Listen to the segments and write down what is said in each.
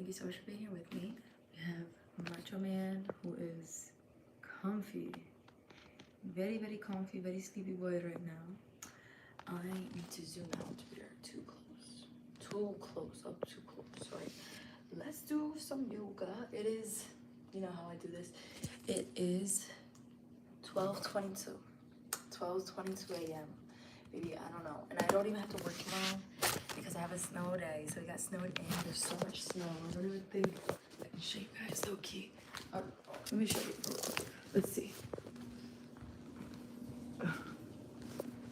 you so much for being here with me. We have Macho Man, who is comfy, very, very comfy, very sleepy boy right now. I need to zoom out. We are too close, up too close. Right. Let's do some yoga. It is, you know how I do this. It is 12:22. 12:22 a.m. Maybe, I don't know. And I don't even have to work tomorrow because I have a snow day. So we got snowed in. There's so much snow. I don't even think I can show you guys. So cute. Let me show you real quick. Let's see.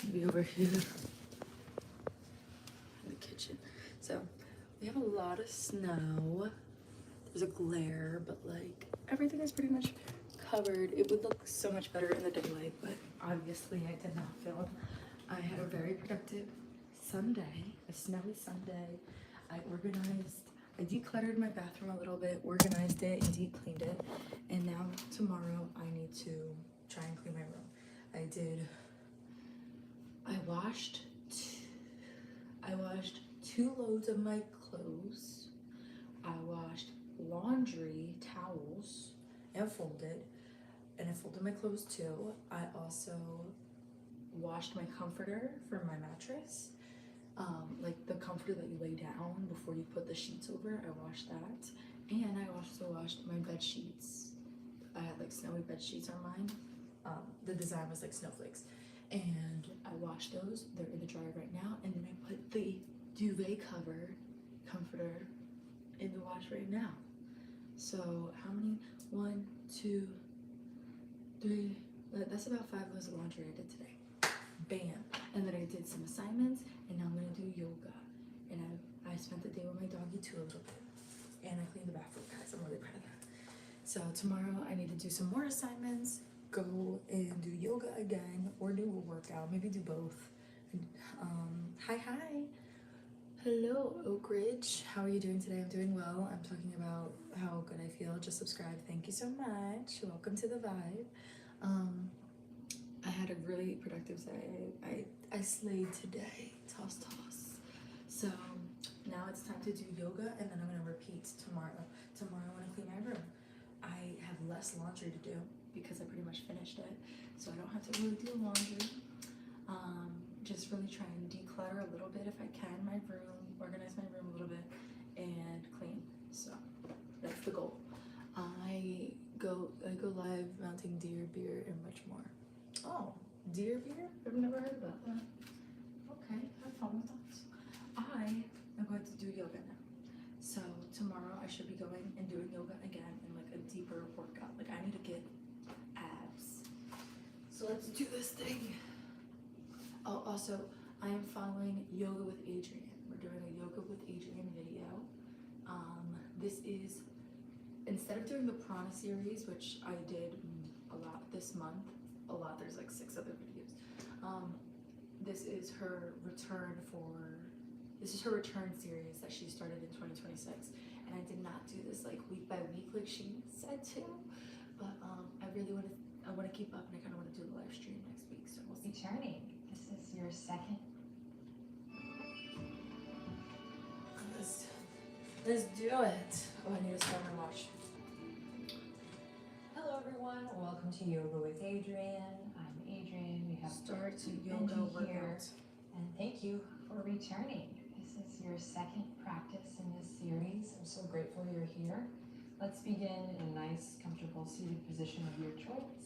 Maybe over here in the kitchen. So we have a lot of snow. There's a glare, but like everything is pretty much covered. It would look so much better in the daylight, but obviously I did not film. I had a very productive Sunday, a snowy Sunday. I decluttered my bathroom a little bit, organized it, and deep cleaned it. And now tomorrow I need to try and clean my room. I washed 2 loads of my clothes. I washed laundry, towels, and folded. And I folded my clothes too. I also washed my comforter for my mattress. Like the comforter that you lay down before you put the sheets over, I washed that. And I also washed my bed sheets. I had like snowy bed sheets on mine. The design was like snowflakes. And I washed those. They're in the dryer right now. And then I put the duvet comforter in the wash right now. So how many? 1, 2, 3. That's about 5 loads of laundry I did today. Bam. And then I did some assignments, and now I'm gonna do yoga. And I spent the day with my doggy too a little bit. And I cleaned the bathroom, guys. I'm really proud of that. So tomorrow I need to do some more assignments, go and do yoga again, or do a workout, maybe do both. Hi. Hello, Oak Ridge. How are you doing today? I'm doing well. I'm talking about how good I feel. Just subscribe. Thank you so much. Welcome to the vibe. I had a really productive day. I slayed today. Toss. So now it's time to do yoga, and then I'm gonna repeat tomorrow. Tomorrow I wanna clean my room. I have less laundry to do because I pretty much finished it. So I don't have to really do laundry. Just really try and declutter a little bit if I can, my room, organize my room a little bit, and clean. So that's the goal. I go live mounting deer beer and much more. Oh, deer beer? I've never heard about that. Okay, have fun with that. I am going to do yoga now. So tomorrow I should be going and doing yoga again in like a deeper workout. Like I need to get abs. So let's do this thing. Oh, also, I am following Yoga with Adrian. We're doing a Yoga with Adrian video. This is, instead of doing the Prana series, which I did a lot this month, there's like 6 other videos. This is her return series that she started in 2026. And I did not do this like week by week like she said to, but I want to keep up, and I kind of want to do the live stream next week, so we'll see. Returning. This is your second. Let's do it. Oh, I need to start my watch. Hello everyone, welcome to Yoga with Adrian. I'm Adrian. We have Start to yoga Benji here, workout. and thank you for returning. This is your second practice in this series. I'm so grateful you're here. Let's begin in a nice, comfortable seated position of your choice.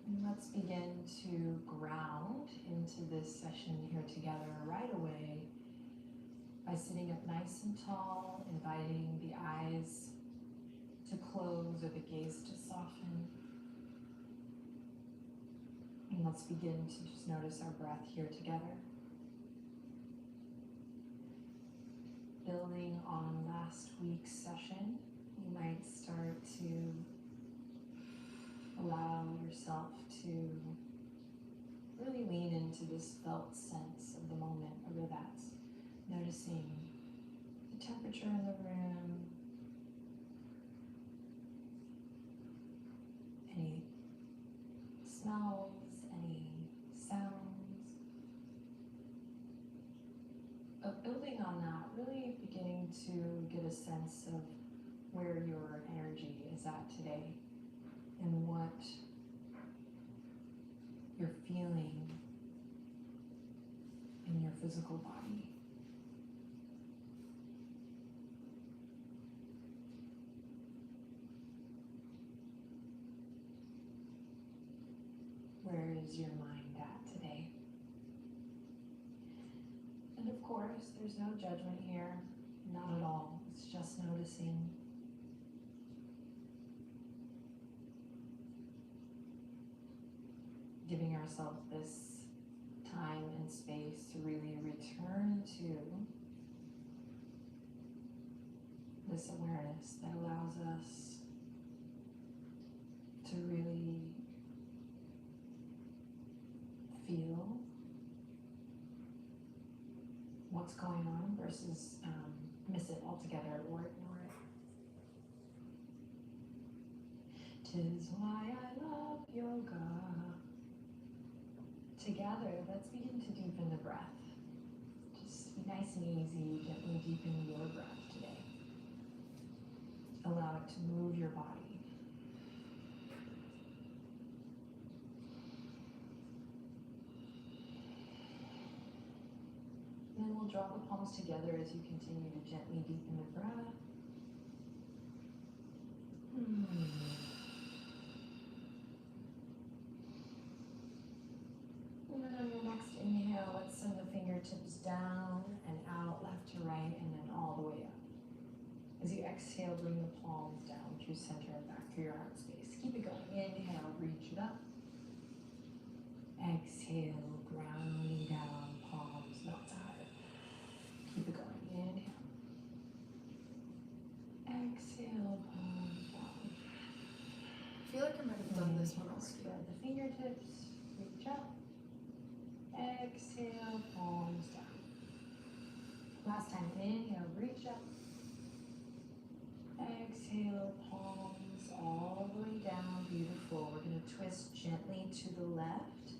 And let's begin to ground into this session here together right away by sitting up nice and tall, inviting the eyes to close or the gaze to soften. And let's begin to just notice our breath here together. Building on last week's session, you might start to allow yourself to really lean into this felt sense of the moment, whether that's noticing the temperature in the room, any smells, any sounds. But building on that, really beginning to sense of where your energy is at today and what you're feeling in your physical body. Where is your mind at today? And of course, there's no judgment here, not at all. It's just noticing. Giving ourselves this time and space to really return to this awareness that allows us to really feel what's going on versus miss it altogether or ignore it. 'Tis why I love yoga. Together, let's begin to deepen the breath. Just be nice and easy, gently deepen your breath today. Allow it to move your body. And then we'll draw the palms together as you continue to gently deepen the breath. And then on your next inhale, let's send the fingertips down and out, left to right, and then all the way up. As you exhale, bring the palms down through center and back through your heart space. Keep it going. Inhale, reach it up. Exhale, grounding down, palms not tired. Keep it going. Inhale. Exhale, palms down. I feel like I might have done this one else. Spread the fingertips, reach up. Exhale, palms down. Last time, inhale, reach up. Exhale, palms all the way down. Beautiful. We're going to twist gently to the left.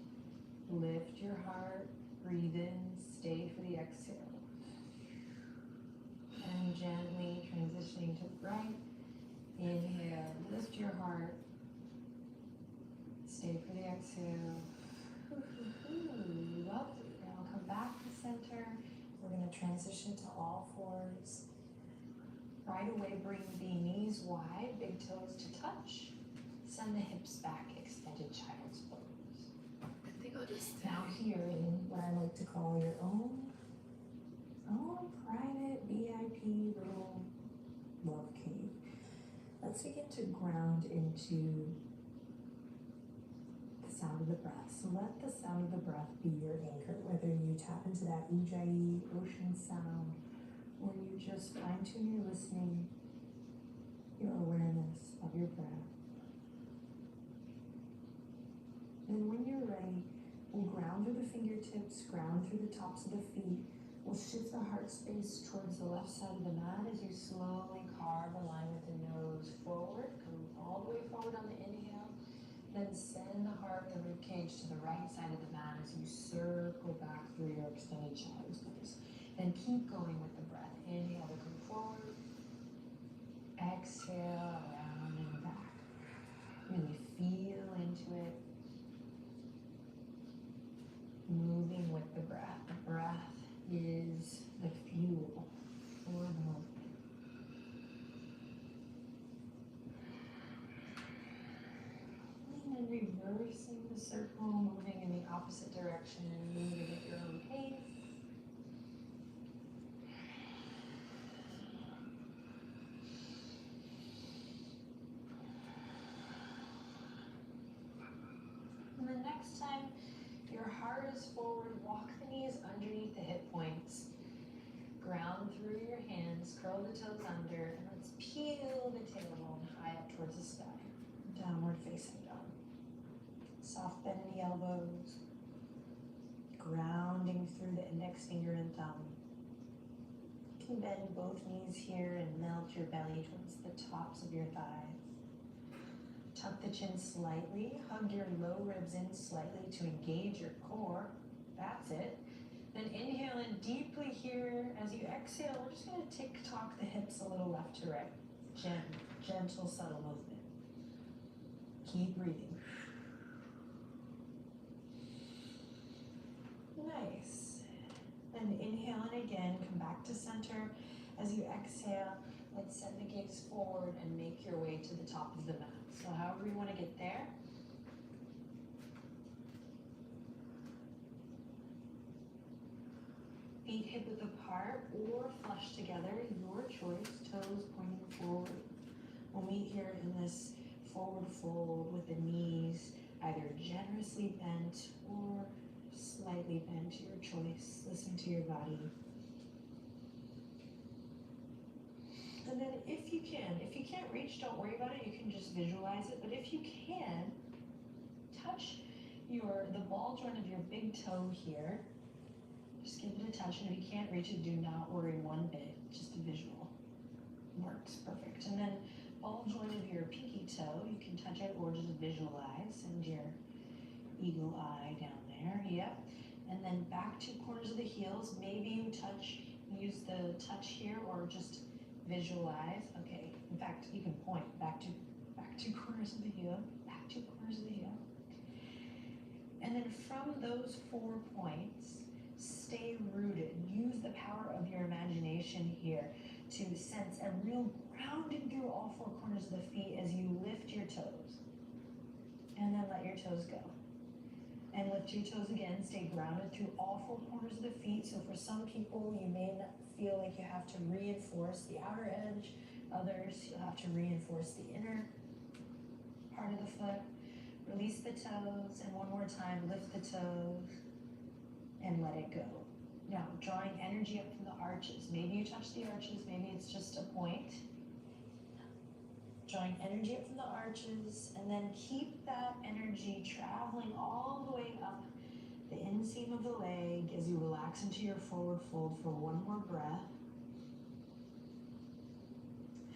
Lift your heart. Breathe in. Stay for the exhale. And gently transitioning to the right. Inhale. Lift your heart. Stay for the exhale. Lovely. Now come back to center. We're going to transition to all fours. Right away, bring the knees wide, big toes to touch. Send the hips back, extended child's pose. I think I'll just Now here in what I like to call your own private VIP little love cave. Let's begin to ground into the sound of the breath. So let the sound of the breath be your anchor, whether you tap into that ujjayi ocean sound or you just fine-tune your listening, your awareness of your breath. And when you're ready, we'll ground through the fingertips, ground through the tops of the feet. We'll shift the heart space towards the left side of the mat as you slowly carve a line with the nose forward. Come all the way forward on the inhale. Then send the heart and rib cage to the right side of the mat as you circle back through your extended child's pose. Then keep going with the breath. Inhale to come forward. Exhale, around and back. Really feel into it. Moving with the breath. The breath is the fuel for the movement. And then reversing the circle, moving in the opposite direction, moving at your own pace. And the next time your heart is forward, walk the knees underneath the hip points. Ground through your hands, curl the toes under, and let's peel the tailbone high up towards the sky. Downward facing dog. Soft bend in the elbows. Grounding through the index finger and thumb. You can bend both knees here and melt your belly towards the tops of your thighs. Tuck the chin slightly, hug your low ribs in slightly to engage your core. That's it. Then inhale in deeply here. As you exhale, we're just going to tick-tock the hips a a little left to right. Gentle, subtle movement. Keep breathing. Nice. And inhale in again, come back to center. As you exhale, let's send the gaze forward and make your way to the top of the mat. So however you want to get there. Feet hip width apart or flush together, your choice, toes pointing forward. We'll meet here in this forward fold with the knees either generously bent or slightly bent, your choice. Listen to your body. And then if you can't reach, don't worry about it, you can just visualize it. But if you can, touch the ball joint of your big toe here. Just give it a touch, and if you can't reach it, do not worry one bit. Just a visual. Works perfect. And then ball joint of your pinky toe, you can touch it or just visualize. Send your eagle eye down there. Yep. And then back two corners of the heels. Maybe you use the touch here or just visualize. Okay. In fact, you can point back two corners of the heel. Back two corners of the heel. And then from those 4 points, stay rooted. Use the power of your imagination here to sense a real grounding through all 4 corners of the feet as you lift your toes. And then let your toes go. And lift your toes again. Stay grounded through all 4 corners of the feet. So for some people, you may not feel like you have to reinforce the outer edge. Others, you'll have to reinforce the inner part of the foot. Release the toes. And one more time, lift the toes. And let it go. Now, drawing energy up from the arches. Maybe you touch the arches, maybe it's just a point. Drawing energy up from the arches, and then keep that energy traveling all the way up the inseam of the leg as you relax into your forward fold for one more breath.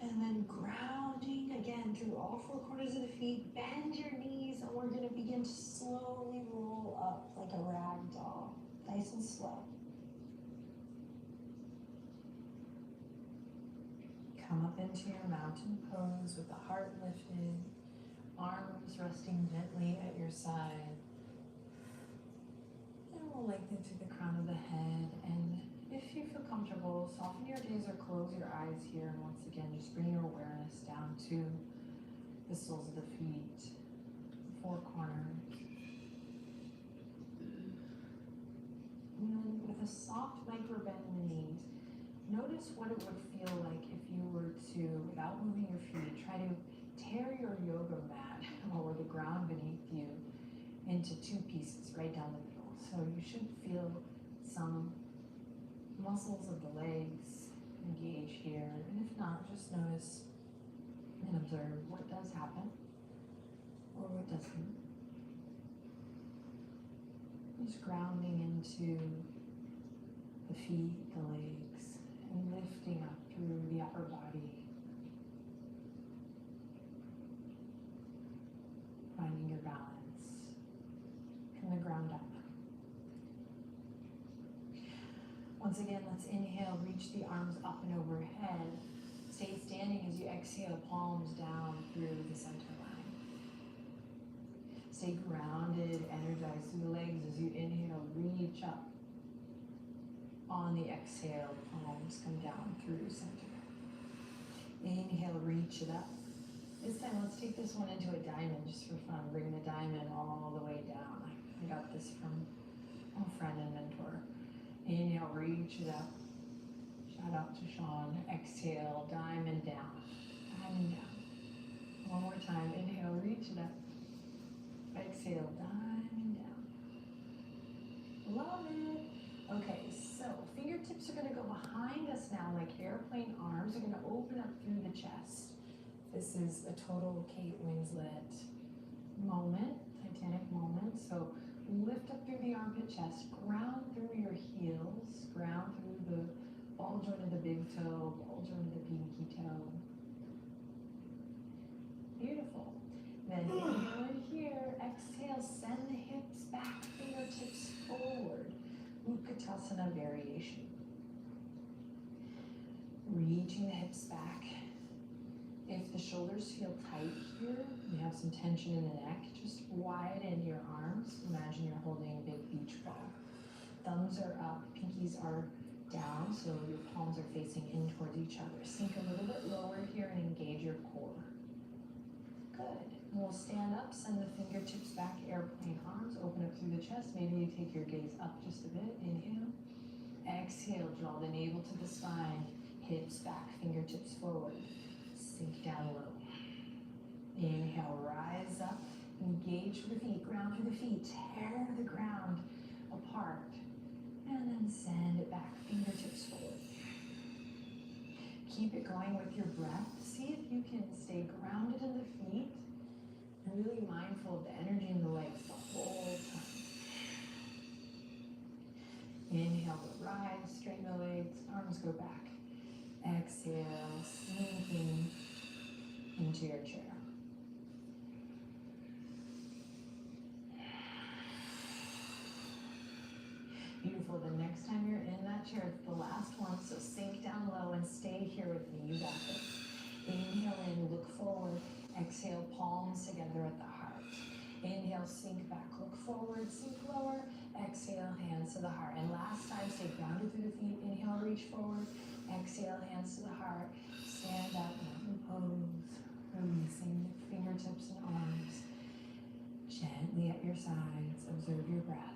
And then grounding again through all 4 corners of the feet. Bend your knees, and we're going to begin to slowly roll up like a rag doll. Nice and slow. Come up into your mountain pose with the heart lifted, arms resting gently at your side. And we'll lengthen through the crown of the head. And if you feel comfortable, soften your gaze or close your eyes here. And once again, just bring your awareness down to the soles of the feet, the 4 corners. And then with a soft micro bend in the knees, notice what it would feel like if you were to, without moving your feet, try to tear your yoga mat or the ground beneath you into 2 pieces right down the middle. So you should feel some muscles of the legs engage here. And if not, just notice and observe what does happen or what doesn't. Just grounding into the feet, the legs, and lifting up through the upper body. Finding your balance from the ground up. Once again, let's inhale, reach the arms up and overhead. Stay standing as you exhale, palms down through the center line. Stay grounded, energized through the legs as you inhale, reach up. On the exhale, palms come down through center. Inhale, reach it up. This time, let's take this one into a diamond just for fun. Bring the diamond all the way down. I got this from a friend and mentor. Inhale, reach it up. Shout out to Sean. Exhale, diamond down. Diamond down. One more time. Inhale, reach it up. Exhale, diamond down. Love it. Okay, so fingertips are going to go behind us now like airplane arms. Are going to open up through the chest. This is a total Kate Winslet moment, Titanic moment. So lift up through the armpit chest, ground through your heels, ground through the ball joint of the big toe, ball joint of the pinky toe. Beautiful. Then inhale in here, exhale, send the hips back, fingertips forward. Utkatasana variation. Reaching the hips back. If the shoulders feel tight here, you have some tension in the neck, just widen your arms. Imagine you're holding a big beach ball. Thumbs are up, pinkies are down, so your palms are facing in towards each other. Sink a little bit lower here and engage your core. Good. And we'll stand up, send the fingertips back, airplane arms, open up through the chest. Maybe you take your gaze up just a bit. Inhale. Exhale, draw the navel to the spine. Hips back, fingertips forward. Sink down low. Inhale, rise up. Engage with the feet, ground through the feet. Tear the ground apart. And then send it back, fingertips forward. Keep it going with your breath. See if you can stay grounded in the feet and really mindful of the energy in the legs the whole time. Inhale to rise, straighten the legs, arms go back. Exhale, sinking into your chair. Beautiful. The next time you're in that chair, it's the last one, so sink down low and stay here with me. You got this. Inhale in, look forward. Exhale, palms together at the heart. Inhale, sink back, look forward, sink lower. Exhale, hands to the heart. And last time, stay grounded through the feet. Inhale, reach forward. Exhale, hands to the heart. Stand up, mountain pose. Releasing the fingertips and arms. Gently at your sides. Observe your breath.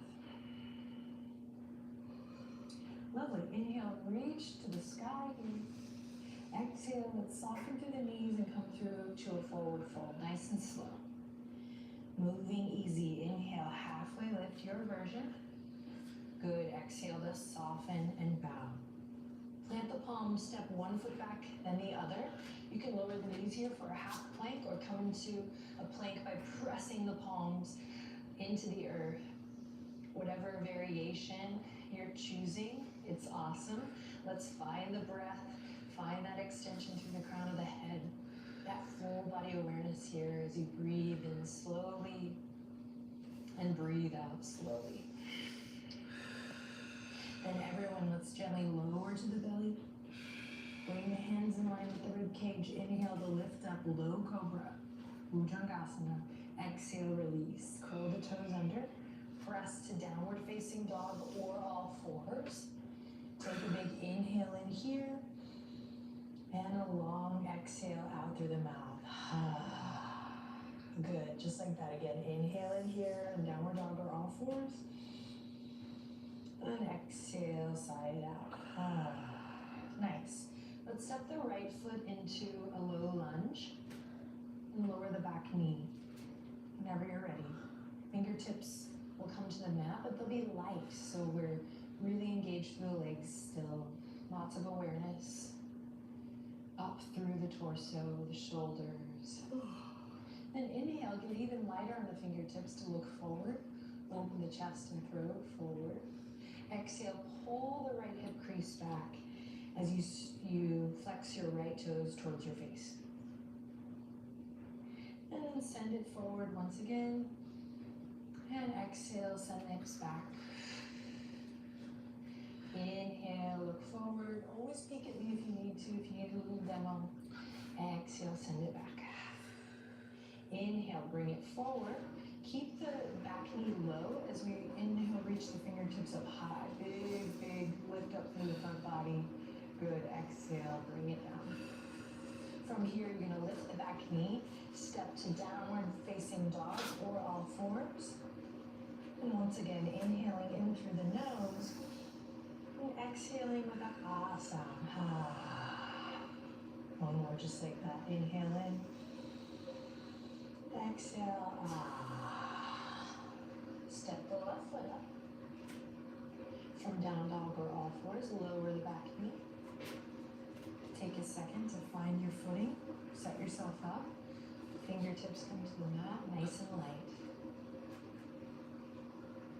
Lovely. Inhale, reach to the sky here. Exhale, let's soften through the knees and come through to a forward fold. Nice and slow. Moving easy. Inhale, halfway lift, your version. Good. Exhale to soften and bow. Plant the palms, step one foot back, then the other. You can lower the knees here for a half plank or come into a plank by pressing the palms into the earth. Whatever variation you're choosing, it's awesome. Let's find the breath, find that extension through the crown of the head, that full body awareness here as you breathe in slowly and breathe out slowly. Then everyone, let's gently lower to the belly. Bring the hands in line with the rib cage. Inhale to lift up, low cobra, Bhujangasana. Exhale, release. Curl the toes under. Press to downward facing dog or all fours. Take a big inhale in here and a long exhale out through the mouth. Good, just like that again. Inhale in here and downward dog or all fours. And exhale, side out. Nice. Let's step the right foot into a low lunge and lower the back knee whenever you're ready. Fingertips will come to the mat, but they'll be light, so we're really engaged through the legs still. Lots of awareness up through the torso, the shoulders. Then inhale, get even lighter on the fingertips to look forward. Open the chest and throat forward. Exhale, pull the right hip crease back as you flex your right toes towards your face. And then send it forward once again. And exhale, send the hips back. Inhale, look forward. Always peek at me if you need to, if you need a little demo. Exhale, send it back. Inhale, bring it forward. Keep the back knee low as we inhale, reach the fingertips up high. Big, big lift up through the front body. Good. Exhale, bring it down. From here, you're going to lift the back knee, step to downward facing dog or all fours. And once again, inhaling in through the nose and exhaling with a asana. One more just like that. Inhale in. Exhale. Step the left foot up. From down dog or all fours, lower the back knee. Take a second to find your footing. Set yourself up. Fingertips come to the mat, nice and light.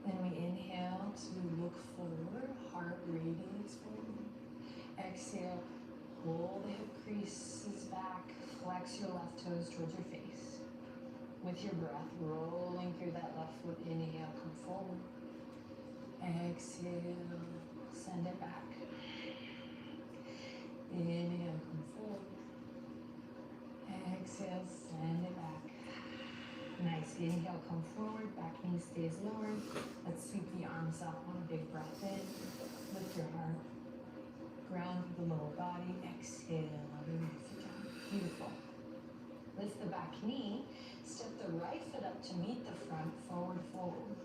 Then we inhale to look forward, heart radiates forward. Exhale, pull the hip creases back, flex your left toes towards your face. With your breath, rolling through that left foot, inhale, come forward. Exhale, send it back. Inhale, come forward. Exhale, send it back. Nice. Inhale, come forward. Back knee stays lowered. Let's sweep the arms up. One big breath in. Lift your heart. Ground the lower body. Exhale. Release it down. Beautiful. Lift the back knee. Step the right foot up to meet the front. Forward fold.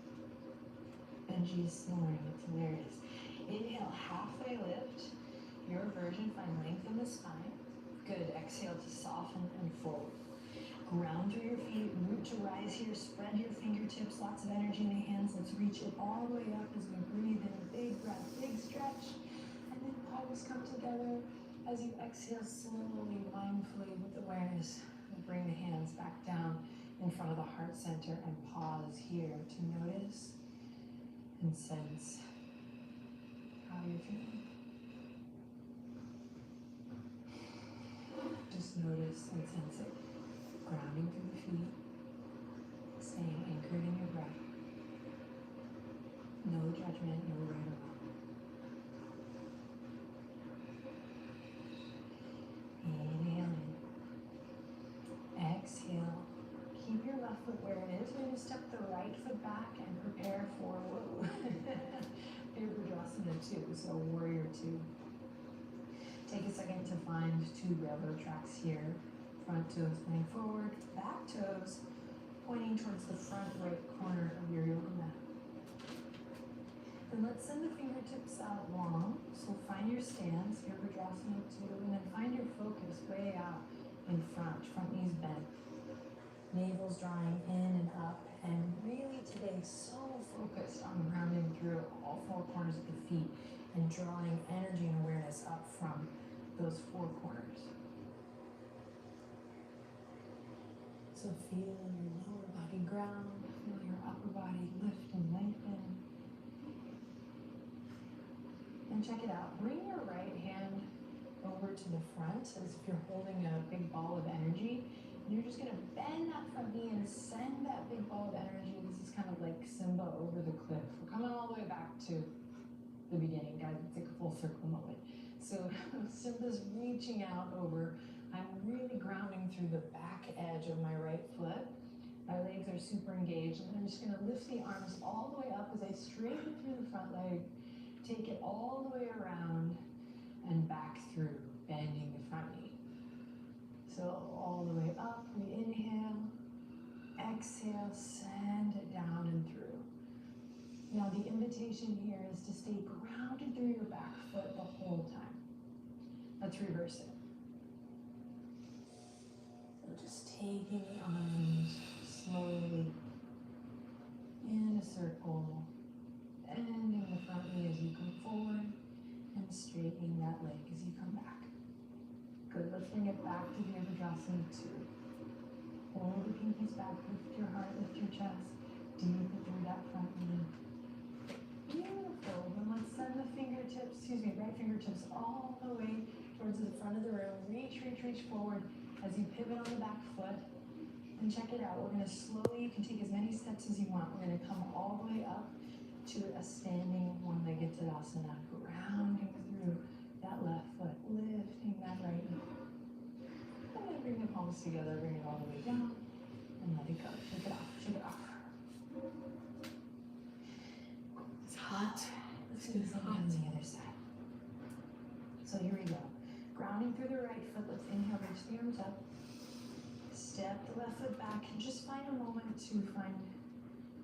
Benji is snoring. It's hilarious. Inhale, halfway lift. Your version, find length in the spine. Good. Exhale to soften and fold. Ground through your feet, root to rise here, spread your fingertips, lots of energy in the hands. Let's reach it all the way up as we breathe in. Big breath, big stretch. And then palms come together. As you exhale slowly, mindfully, with awareness, bring the hands back down in front of the heart center and pause here to notice and sense how you're feeling. Just notice and sense it. Grounding through the feet, staying anchored in your breath. No judgment, no right or wrong. Inhale in. Exhale. Keep your left foot where it is. We're going to step the right foot back and prepare for, whoa, Virabhadrasana 2, so warrior 2. Take a second to find 2 railroad tracks here. Front toes pointing forward, back toes pointing towards the front right corner of your yoga mat. Then let's send the fingertips out long. So find your stance, Virabhadrasana 2, and then find your focus way out in front knees bent. Navel's drawing in and up, and really today so focused on grounding through all 4 corners of the feet and drawing energy and awareness up from those 4 corners. So feel your lower body ground, feel your upper body lift and lengthen. And check it out. Bring your right hand over to the front as if you're holding a big ball of energy. And you're just going to bend that front knee and send that big ball of energy. This is kind of like Simba over the cliff. We're coming all the way back to the beginning, guys. It's like a full circle moment. So Simba's reaching out over. I'm really grounding through the back edge of my right foot. My legs are super engaged, and I'm just going to lift the arms all the way up as I straighten through the front leg, take it all the way around and back through, bending the front knee. So all the way up, we inhale, exhale, send it down and through. Now the invitation here is to stay grounded through your back foot the whole time. Let's reverse it. Just taking the arms slowly in a circle, bending the front knee as you come forward, and straightening that leg as you come back. Good, let's bring it back to Virabhadrasana 2. Hold the pinkies back, lift your heart, lift your chest, deepen through that front knee. Beautiful, then let's send the right fingertips all the way towards the front of the room. Reach forward as you pivot on the back foot. And check it out, we're going to slowly, you can take as many steps as you want. We're going to come all the way up to a standing one-legged Tadasana, grounding through that left foot, lifting that right knee. And then bring the palms together, bring it all the way down, and let it go. Shake it off, shake it off. It's hot. Let's do the same on the other side. So here we go. Grounding through the right foot, let's inhale, reach the arms up. Step the left foot back and just find a moment to find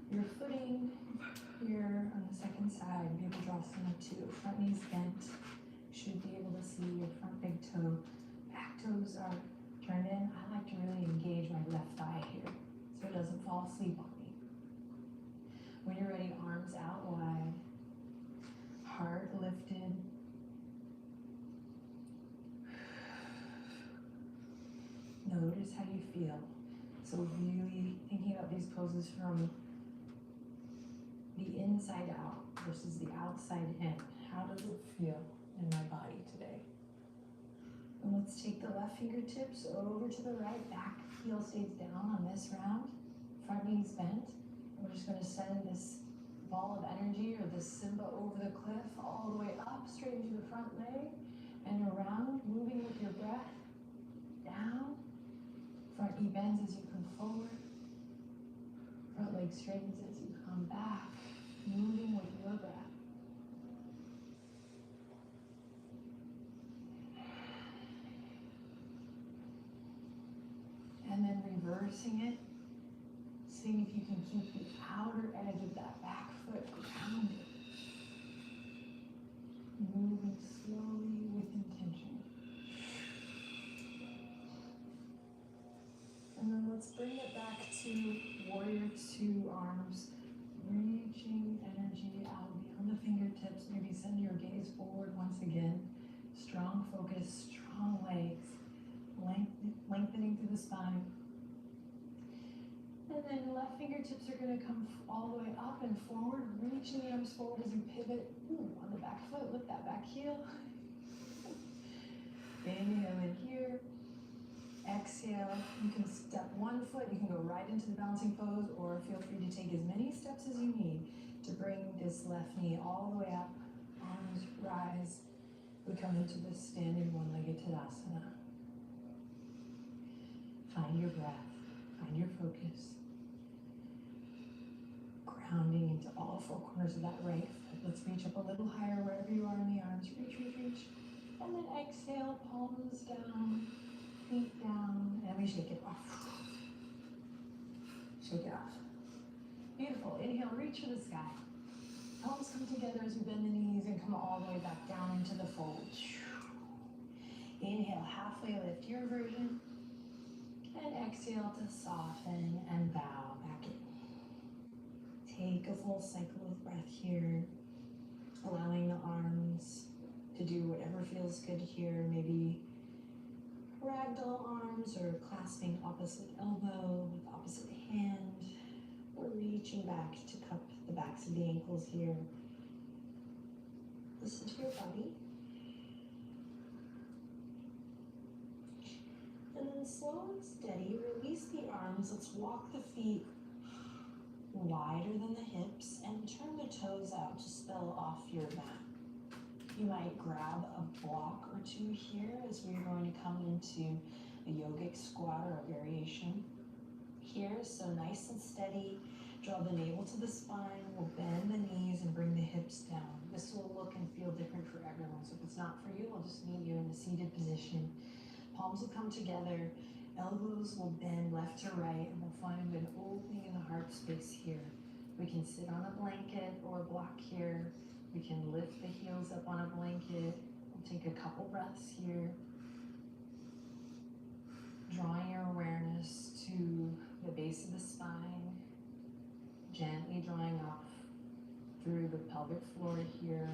your footing here on the second side. Virabhadrasana 2. Front knees bent. Should be able to see your front big toe. Back toes are turned in. I like to really engage my left thigh here so it doesn't fall asleep on me. When you're ready, arms out wide. Heart lifted. Notice how you feel. So really thinking about these poses from the inside out versus the outside in. How does it feel in my body today? And let's take the left fingertips over to the right. Back heel stays down on this round. Front knees bent. We're just going to send this ball of energy or this Simba over the cliff all the way up, straight into the front leg. and around, moving with your breath. Down. Front knee bends as you come forward. Front leg straightens as you come back. Moving with your breath. And then reversing it. Seeing if you can keep the outer edge of that back foot grounded. Moving slowly with intention. And then let's bring it back to warrior two, arms reaching energy out beyond the fingertips. Maybe send your gaze forward once again. Strong focus, strong legs, lengthening through the spine. And then left fingertips are going to come all the way up and forward, reaching the arms forward as you pivot. On the back foot, lift that back heel. Inhale in here. Exhale. You can step one foot, you can go right into the balancing pose, or feel free to take as many steps as you need to bring this left knee all the way up. Arms rise. We come into this standing one-legged Tadasana. Find your breath. Find your focus. Grounding into all four corners of that right foot. Let's reach up a little higher wherever you are in the arms. Reach, reach, reach. And then exhale, palms down, feet down, and we shake it off. Shake it off. Beautiful. Inhale, reach for the sky. Palms come together as you bend the knees and come all the way back down into the fold. Inhale, halfway lift, your version. And exhale to soften and bow back in. Take a full cycle of breath here, allowing the arms to do whatever feels good here. Maybe ragdoll arms or clasping opposite elbow with opposite hand, or reaching back to cup the backs of the ankles here. Listen to your body. And then slow and steady, release the arms. Let's walk the feet wider than the hips and turn the toes out to spill off your mat. You might grab a block or two here as we're going to come into a yogic squat or a variation here. So nice and steady. Draw the navel to the spine. We'll bend the knees and bring the hips down. This will look and feel different for everyone. So if it's not for you, I'll just meet you in a seated position. Palms will come together. Elbows will bend left to right, and we'll find an opening in the heart space here. We can sit on a blanket or a block here. We can lift the heels up on a blanket. We'll take a couple breaths here. Drawing your awareness to the base of the spine. Gently drawing up through the pelvic floor here.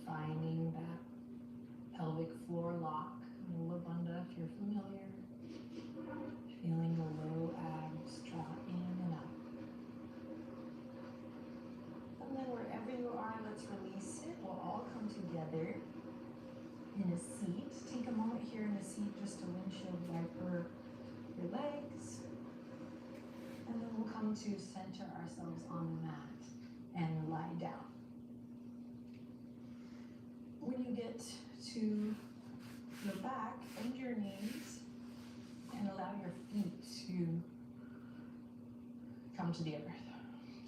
Finding that pelvic floor lock. Mula Bandha, if you're familiar. Feeling the low abs draw in and up. And then wherever you are, let's release it. We'll all come together in a seat. Take a moment here in a seat just to windshield wiper your legs. And then we'll come to center ourselves on the mat and lie down. When you get to your back, bend your knees and allow your feet to come to the earth.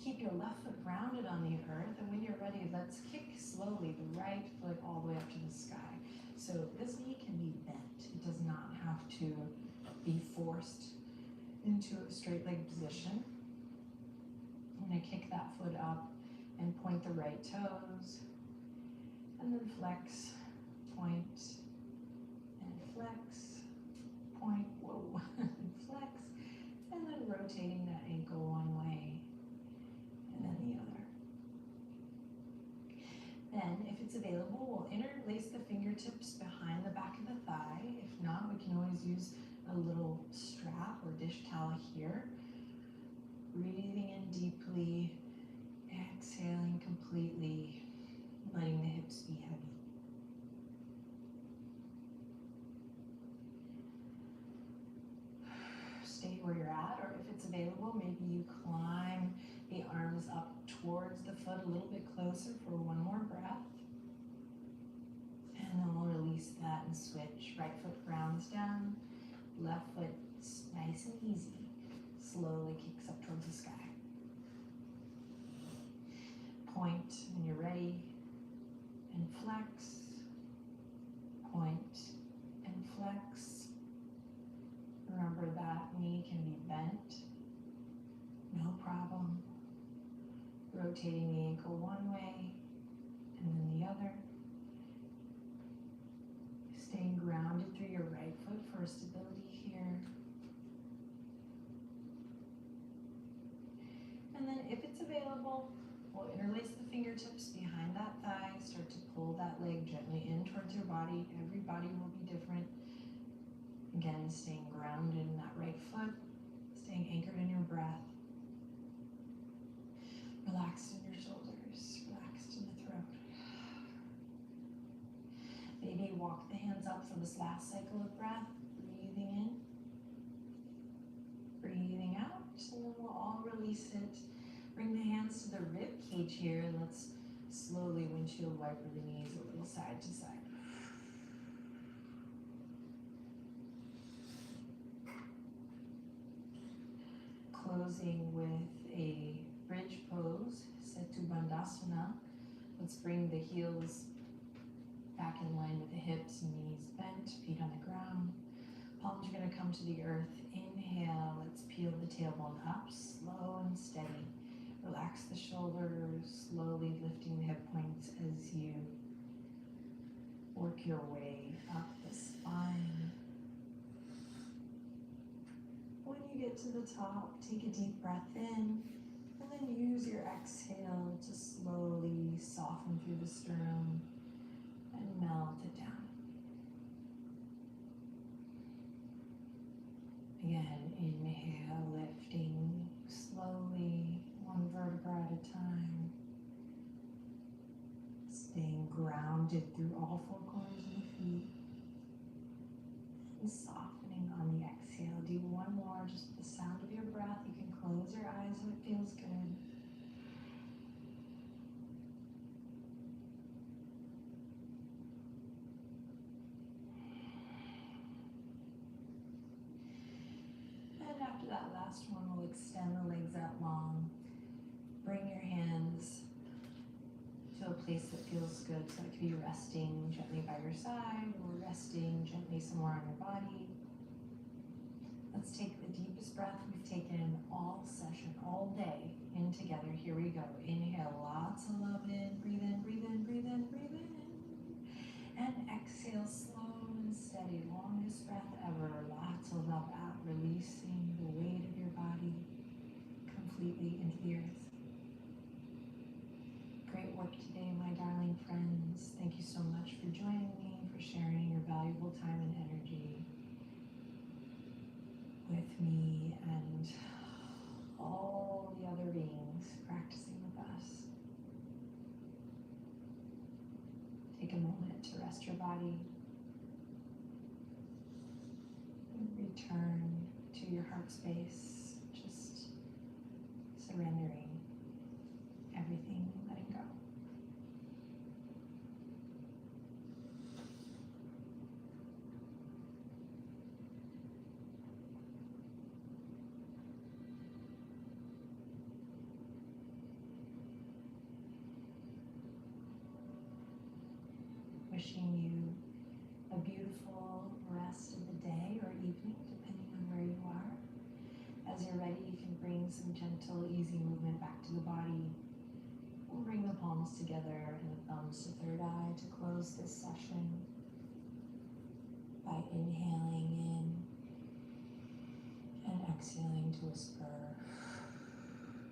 Keep your left foot grounded on the earth, and when you're ready, let's kick slowly the right foot all the way up to the sky. So this knee can be bent. It does not have to be forced into a straight leg position. I'm going to kick that foot up and point the right toes, and then flex, point, and flex, point, whoa, flex, and then rotating that ankle one way and then the other. Then, if it's available, we'll interlace the fingertips behind the back of the thigh. If not, we can always use a little strap or dish towel here. Breathing in deeply, exhaling completely, letting the hips be heavy. Stay where you're at, or if it's available, maybe you climb the arms up towards the foot a little bit closer for one more breath. And then we'll release release that and switch. Right foot grounds down, left foot nice and easy, slowly kicks up towards the sky. Point when you're ready, and flex, point and flex. Remember that knee can be bent, no problem. Rotating the ankle one way and then the other. Staying grounded through your right foot for stability here. And then if it's available, we'll interlace the fingertips behind that thigh, start to pull that leg gently in towards your body. Every body will be different. Again, staying grounded in that right foot, staying anchored in your breath. Relaxed in your shoulders, relaxed in the throat. Maybe walk the hands up for this last cycle of breath. Breathing in, breathing out, and then we'll all release it. Bring the hands to the rib cage here, and let's slowly windshield wiper the knees a little side to side. Closing with a bridge pose, Setu Bandhasana. Let's bring the heels back in line with the hips, knees bent, feet on the ground. Palms are going to come to the earth. Inhale, let's peel the tailbone up, slow and steady. Relax the shoulders, slowly lifting the hip points as you work your way up the spine. When you get to the top, take a deep breath in, and then use your exhale to slowly soften through the sternum and melt it down. Again, inhale, lifting slowly, one vertebra at a time. Staying grounded through all four corners of the feet. And softening on the exhale. Do one more, just the sound of your breath. You can close your eyes if it feels good. And after that last one, we'll extend the legs out long. Bring your hands to a place that feels good. So it could be resting gently by your side or resting gently somewhere on your body. Let's take the deepest breath we've taken all session, all day, in together. Here we go. Inhale, lots of love in. Breathe in, breathe in, breathe in, breathe in. And exhale, slow and steady. Longest breath ever. Lots of love out. Releasing the weight of your body completely into the earth. Great work today, my darling friends. Thank you so much for joining me, for sharing your valuable time and energy with me and all the other beings practicing with us. Take a moment to rest your body and return to your heart space, just surrendering everything, letting go. Wishing you a beautiful rest of the day or evening, depending on where you are. As you're ready, you can bring some gentle, easy movement back to the body. We'll bring the palms together and the thumbs to third eye to close this session by inhaling in and exhaling to whisper,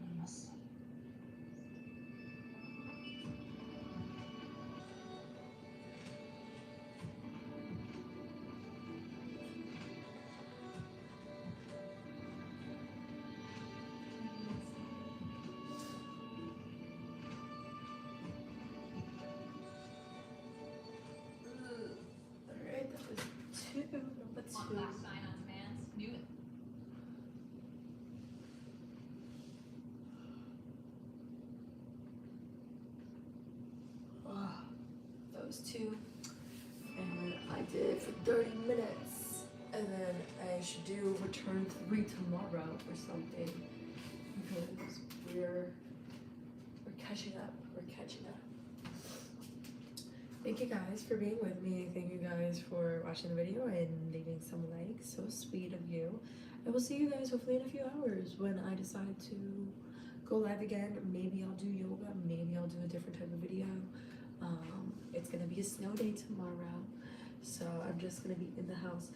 Namaste. Alright, that was number two. One last sign on commands. Do it. That was two. And 30 minutes. And then I should do return 3 tomorrow or something. Because we're catching up. We're catching up. Thank you guys for being with me. Thank you guys for watching the video and leaving some likes. So sweet of you. I will see you guys hopefully in a few hours when I decide to go live again. Maybe I'll do yoga. Maybe I'll do a different type of video. It's gonna be a snow day tomorrow, so I'm just gonna be in the house.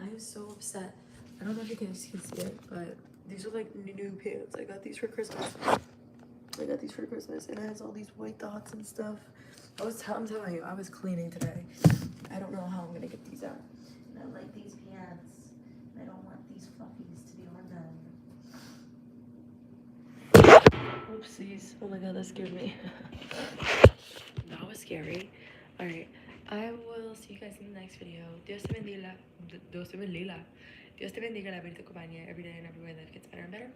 I am so upset. I don't know if you guys can see it, but these are like new pants. I got these for Christmas. And it has all these white dots and stuff. I'm telling you, I was cleaning today. I don't know how I'm gonna get these out. And I like these pants. I don't want these fluffies to be on them. Oopsies. Oh my god, that scared me. That was scary. Alright, I will see you guys in the next video. Dios te bendiga. Dios te bendiga. Dios te bendiga, la vida te acompañe every day and every way life gets better and better.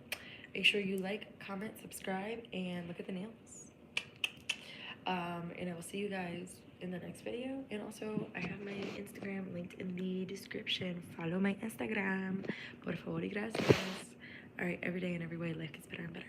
Make sure you like, comment, subscribe, and look at the nails. And I will see you guys in the next video. And also, I have my Instagram linked in the description. Follow my Instagram. Por favor y gracias. Alright, every day and every way life gets better and better.